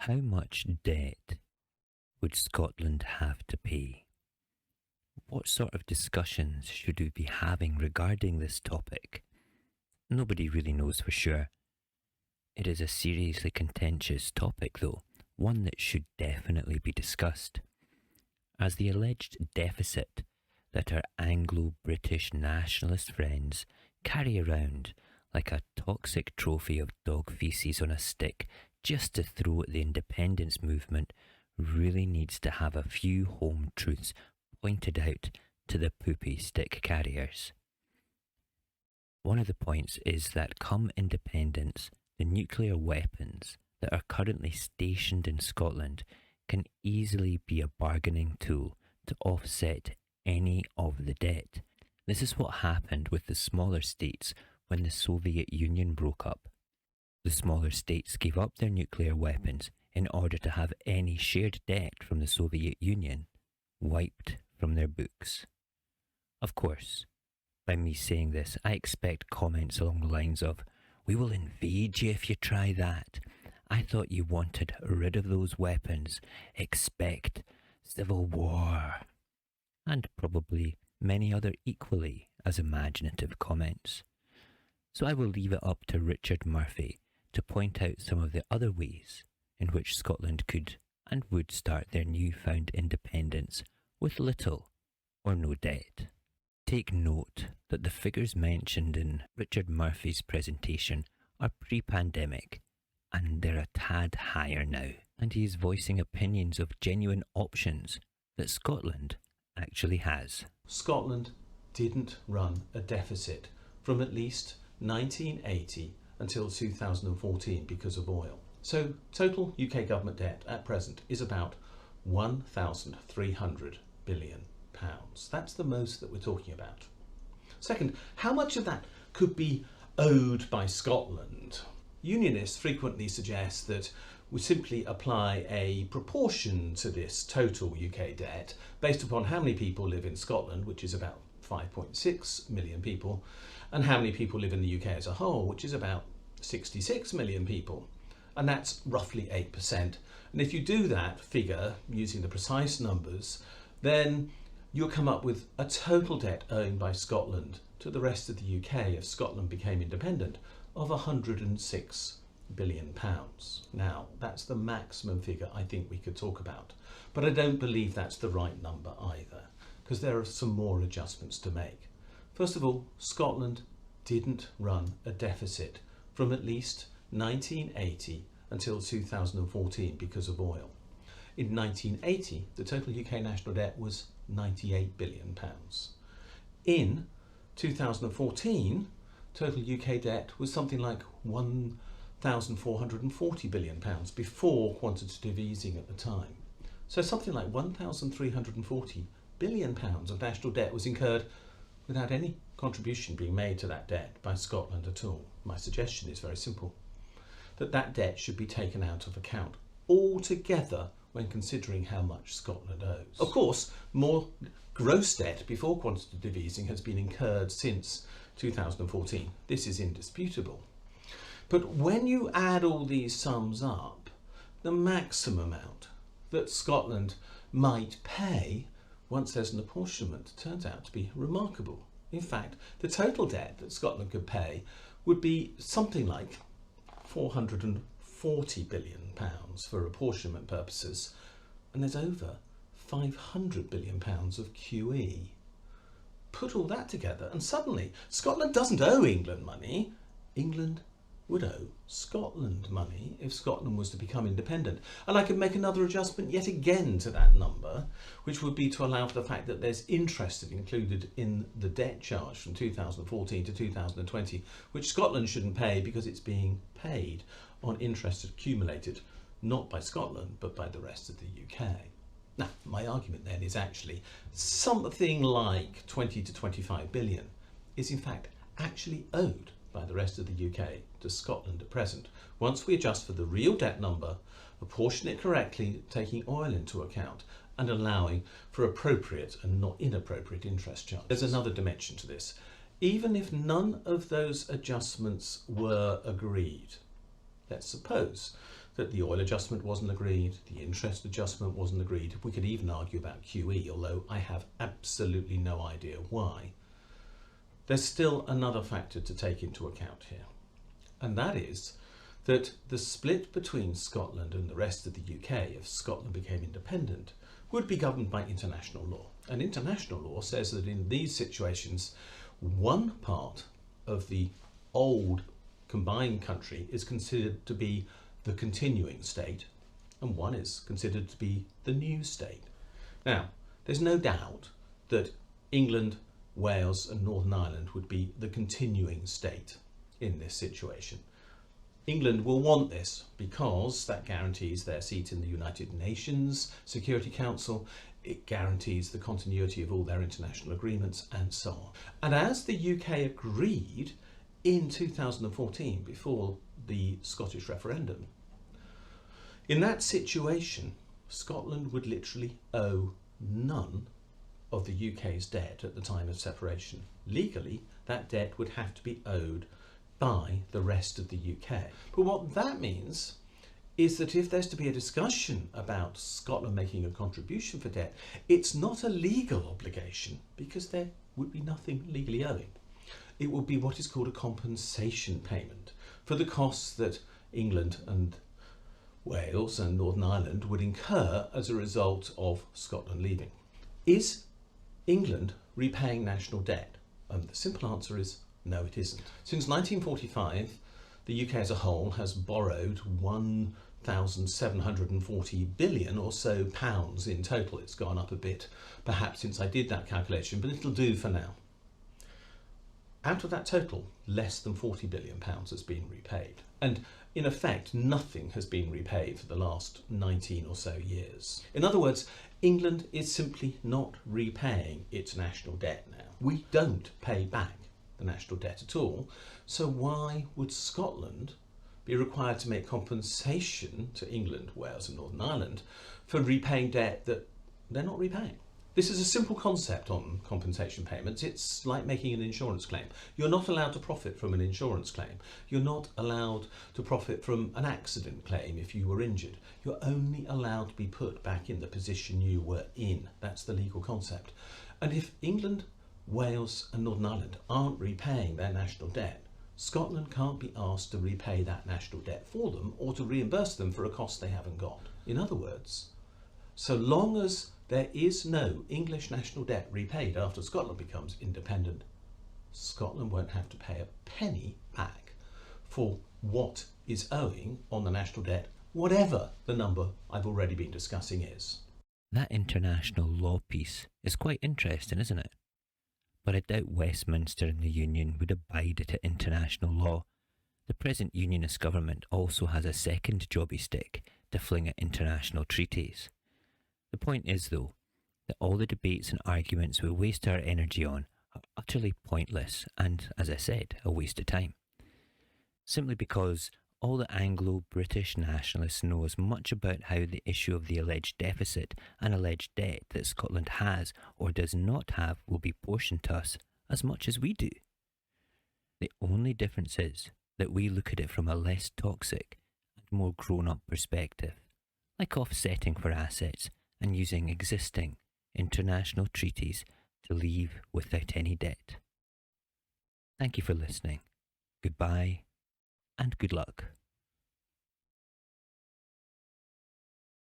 How much debt would Scotland have to pay? What sort of discussions should we be having regarding this topic? Nobody really knows for sure. It is a seriously contentious topic, though, one that should definitely be discussed, as the alleged deficit that our Anglo-British nationalist friends carry around like a toxic trophy of dog feces on a stick just to throw at the independence movement really needs to have a few home truths pointed out to the poopy stick carriers. One of the points is that come independence, the nuclear weapons that are currently stationed in Scotland can easily be a bargaining tool to offset any of the debt. This is what happened with the smaller states when the Soviet Union broke up. The smaller states gave up their nuclear weapons in order to have any shared debt from the Soviet Union wiped from their books. Of course, by me saying this, I expect comments along the lines of, "We will invade you if you try that. I thought you wanted rid of those weapons. Expect civil war." And probably many other equally as imaginative comments. So I will leave it up to Richard Murphy to point out some of the other ways in which Scotland could and would start their newfound independence with little or no debt. Take note that the figures mentioned in Richard Murphy's presentation are pre-pandemic, and they're a tad higher now, and he is voicing opinions of genuine options that Scotland actually has. Scotland didn't run a deficit from at least 1980 until 2014 because of oil. So total UK government debt at present is about £1,300 billion. That's the most that we're talking about. Second, how much of that could be owed by Scotland? Unionists frequently suggest that we simply apply a proportion to this total UK debt based upon how many people live in Scotland, which is about 5.6 million people, and how many people live in the UK as a whole, which is about 66 million people. And that's roughly 8%. And if you do that figure using the precise numbers, then you'll come up with a total debt owed by Scotland to the rest of the UK if Scotland became independent of £106 billion. Now, that's the maximum figure I think we could talk about, but I don't believe that's the right number either, because there are some more adjustments to make. First of all, Scotland didn't run a deficit from at least 1980 until 2014 because of oil. In 1980, the total UK national debt was £98 billion. In 2014, total UK debt was something like £1,440 billion before quantitative easing at the time. So something like £1,340 billion of national debt was incurred without any contribution being made to that debt by Scotland at all. My suggestion is very simple, that debt should be taken out of account altogether when considering how much Scotland owes. Of course, more gross debt before quantitative easing has been incurred since 2014. This is indisputable. But when you add all these sums up, the maximum amount that Scotland might pay once there's an apportionment turns out to be remarkable. In fact, the total debt that Scotland could pay would be something like £440 billion for apportionment purposes, and there's over £500 billion of QE. Put all that together and suddenly Scotland doesn't owe England money. England would owe Scotland money if Scotland was to become independent. And I could make another adjustment yet again to that number, which would be to allow for the fact that there's interest included in the debt charge from 2014 to 2020, which Scotland shouldn't pay because it's being paid on interest accumulated not by Scotland but by the rest of the UK. Now, my argument then is actually something like 20 to 25 billion is in fact actually owed by the rest of the UK to Scotland at present. Once we adjust for the real debt number, apportion it correctly, taking oil into account, and allowing for appropriate and not inappropriate interest charges. There's another dimension to this. Even if none of those adjustments were agreed, let's suppose that the oil adjustment wasn't agreed, the interest adjustment wasn't agreed. We could even argue about QE, although I have absolutely no idea why. There's still another factor to take into account here, and that is that the split between Scotland and the rest of the UK, if Scotland became independent, would be governed by international law. And international law says that in these situations, one part of the old combined country is considered to be the continuing state, and one is considered to be the new state. Now, there's no doubt that England, Wales and Northern Ireland would be the continuing state in this situation. England will want this because that guarantees their seat in the United Nations Security Council, it guarantees the continuity of all their international agreements and so on. And as the UK agreed in 2014 before the Scottish referendum, in that situation Scotland would literally owe none of the UK's debt at the time of separation. Legally, that debt would have to be owed by the rest of the UK. But what that means is that if there's to be a discussion about Scotland making a contribution for debt, it's not a legal obligation because there would be nothing legally owing. It would be what is called a compensation payment for the costs that England and Wales and Northern Ireland would incur as a result of Scotland leaving. Is England repaying national debt? The simple answer is no, it isn't. Since 1945, the UK as a whole has borrowed 1,740 billion or so pounds in total. It's gone up a bit, perhaps since I did that calculation, but it'll do for now. Out of that total, less than 40 billion pounds has been repaid. And in effect, nothing has been repaid for the last 19 or so years. In other words, England is simply not repaying its national debt now. We don't pay back the national debt at all, so why would Scotland be required to make compensation to England, Wales and Northern Ireland for repaying debt that they're not repaying? This is a simple concept on compensation payments. It's like making an insurance claim. You're not allowed to profit from an insurance claim. You're not allowed to profit from an accident claim if you were injured. You're only allowed to be put back in the position you were in. That's the legal concept. And if England, Wales and Northern Ireland aren't repaying their national debt, Scotland can't be asked to repay that national debt for them or to reimburse them for a cost they haven't got. In other words, so long as there is no English national debt repaid after Scotland becomes independent, Scotland won't have to pay a penny back for what is owing on the national debt, whatever the number I've already been discussing is. That international law piece is quite interesting, isn't it? But I doubt Westminster and the Union would abide to international law. The present Unionist government also has a second jobby stick to fling at international treaties. The point is, though, that all the debates and arguments we waste our energy on are utterly pointless and, as I said, a waste of time. Simply because all the Anglo-British nationalists know as much about how the issue of the alleged deficit and alleged debt that Scotland has or does not have will be portioned to us as much as we do. The only difference is that we look at it from a less toxic and more grown-up perspective, like offsetting for assets and using existing international treaties to leave without any debt. Thank you for listening. Goodbye and good luck.